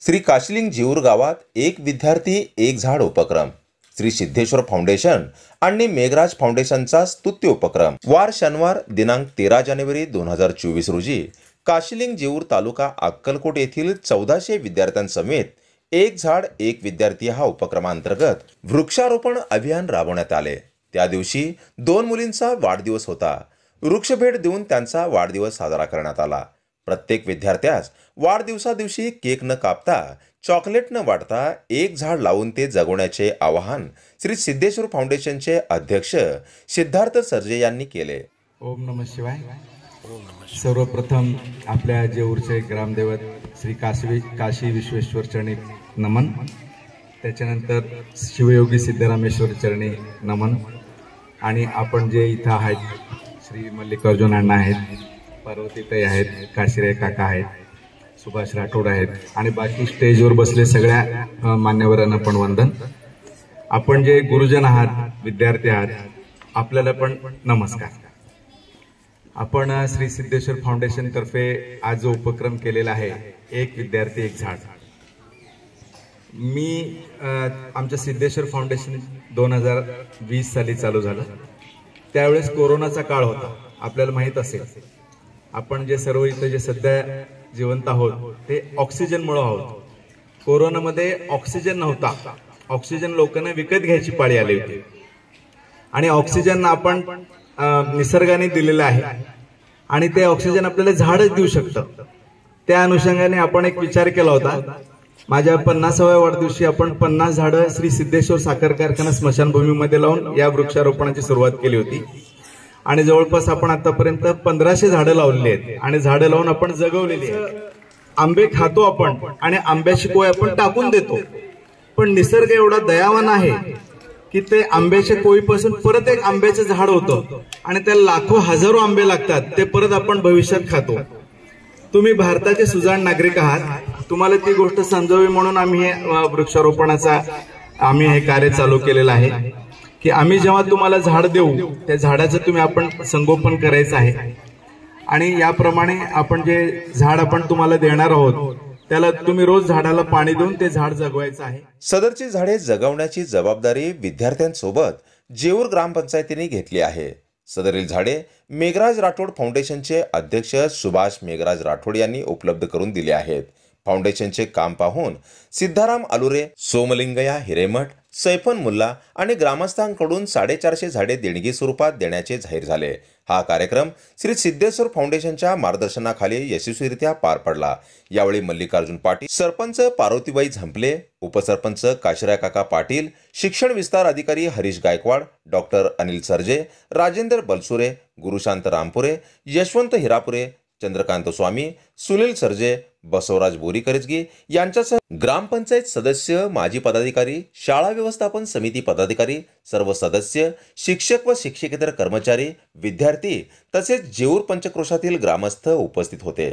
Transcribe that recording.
श्री काशिलिंग जेऊर गावात एक विद्यार्थी एक झाड उपक्रम, श्री सिद्धेश्वर फाउंडेशन आणि मेघराज फाउंडेशनचा स्तुत्य उपक्रम वार शनिवार दिनांक 13 जानेवारी 2024 रोजी काशिलिंग जेऊर तालुका अक्कलकोट येथील 1400 विद्यार्थ्यांसमेत एक झाड एक विद्यार्थी हा उपक्रमांतर्गत वृक्षारोपण अभियान राबवण्यात आले। त्या दिवशी 2 मुलींचा वाढदिवस होता। वृक्षभेट देऊन त्यांचा वाढदिवस साजरा करण्यात आला। प्रत्येक विद्यार्थ्यास वाढदिवसा दिवशी केक न कापता चॉकलेट न वाटता एक झाड लावून ते जगवण्याचे आवाहन श्री सिद्धेश्वर फाउंडेशनचे अध्यक्ष सिद्धार्थ सरजे यांनी केले। ओम नमः शिवाय। सर्वप्रथम आपल्या जेऊरचे ग्रामदैवत श्री काशी विश्वेश्वर चरणी नमन, त्याच्यानंतर शिवयोगी सिद्धरामेश्वर चरणी नमन, आणि आपण जे इथं आहेत श्री मल्लिकार्जुन अण्णा आहेत, पार्वतीताई आहेत, काशीराय काका आहेत, सुभाष राठोड आहेत आणि बाकी स्टेजवर बसले सगळ्या मान्यवरांना पण वंदन। आपण जे गुरुजन आहात, विद्यार्थी आहात, आपल्याला पण नमस्कार। आपण श्री सिद्धेश्वर फाउंडेशन तर्फे आज जो उपक्रम केलेला आहे एक विद्यार्थी एक झाड, मी आमच्या सिद्धेश्वर फाउंडेशन 2020 साली चालू झालं। त्यावेळेस कोरोनाचा काळ होता, आपल्याला माहित असेल। आपण जे सर्व इथे जे सध्या जिवंत आहोत ते ऑक्सिजनमुळे आहोत। कोरोनामध्ये ऑक्सिजन नव्हता, ऑक्सिजन लोकांना विकत घ्यायची पाळी आली होती आणि ऑक्सिजन आपण निसर्गाने दिलेलं आहे आणि ते ऑक्सिजन आपल्याला झाडच देऊ शकतं। त्या अनुषंगाने आपण एक विचार केला होता, माझ्या 50व्या वाढदिवशी आपण 50 झाडं श्री सिद्धेश्वर साखर कारखाना स्मशानभूमीमध्ये लावून या वृक्षारोपणाची सुरुवात केली होती आणि जवळपास आपण आतापर्यंत 1500 झाडं लावलेली आहेत आणि झाडं लावून आपण जगवलेली आहेत। आंबे खातो आपण आणि आंब्याची कोय आपण टाकून देतो, पण निसर्ग एवढा दयावान आहे की ते आंब्याच्या कोईपासून परत एक आंब्याचं झाड होतं आणि त्याला लाखो हजारो आंबे लागतात, ते परत आपण भविष्यात खातो। तुम्ही भारताचे सुजाण नागरिक आहात, तुम्हाला ती गोष्ट समजावी म्हणून आम्ही हे वृक्षारोपणाचा हे कार्य चालू केलेलं आहे की आम्ही जेव्हा तुम्हाला झाड देऊ त्या झाडाचं तुम्ही आपण संगोपन करायचं आहे आणि याप्रमाणे आपण जे झाड आपण तुम्हाला देणार आहोत त्याला तुम्ही रोज झाडाला पाणी देऊन ते झाड जगवायचं आहे। सदरची झाडे जगवण्याची जबाबदारी विद्यार्थ्यांसोबत जेऊर ग्रामपंचायतीने घेतली आहे। सदरील झाडे मेघराज राठोड फाउंडेशनचे अध्यक्ष सुभाष मेघराज राठोड यांनी उपलब्ध करून दिले आहेत। फाउंडेशनचे काम पाहून सिद्धाराम आलुरे, सोमलिंगया हिरेमठ, सैफन मुल्ला आणि ग्रामस्थांकडून 450 झाडे देणगी स्वरूपात देण्याचे जाहीर झाले। हा कार्यक्रम श्री सिद्धेश्वर फाउंडेशनच्या मार्गदर्शनाखाली यशस्वीरित्या पार पडला। यावेळी मल्लिकार्जुन पाटील, सरपंच पार्वतीबाई झंपले, उपसरपंच काशीराय काका पाटील, शिक्षण विस्तार अधिकारी हरीश गायकवाड, डॉक्टर अनिल सरजे, राजेंद्र बलसुरे, गुरुशांत रामपुरे, यशवंत हिरापुरे, चंद्रकांत स्वामी, सुनील सरजे, बसवराज बोरीकरजगी यांच्यासह ग्रामपंचायत सदस्य, माजी पदाधिकारी, शाळा व्यवस्थापन समिती पदाधिकारी, सर्व सदस्य, शिक्षक व शिक्षकेतर कर्मचारी, विद्यार्थी तसेच जेऊर पंचक्रोशातील ग्रामस्थ उपस्थित होते।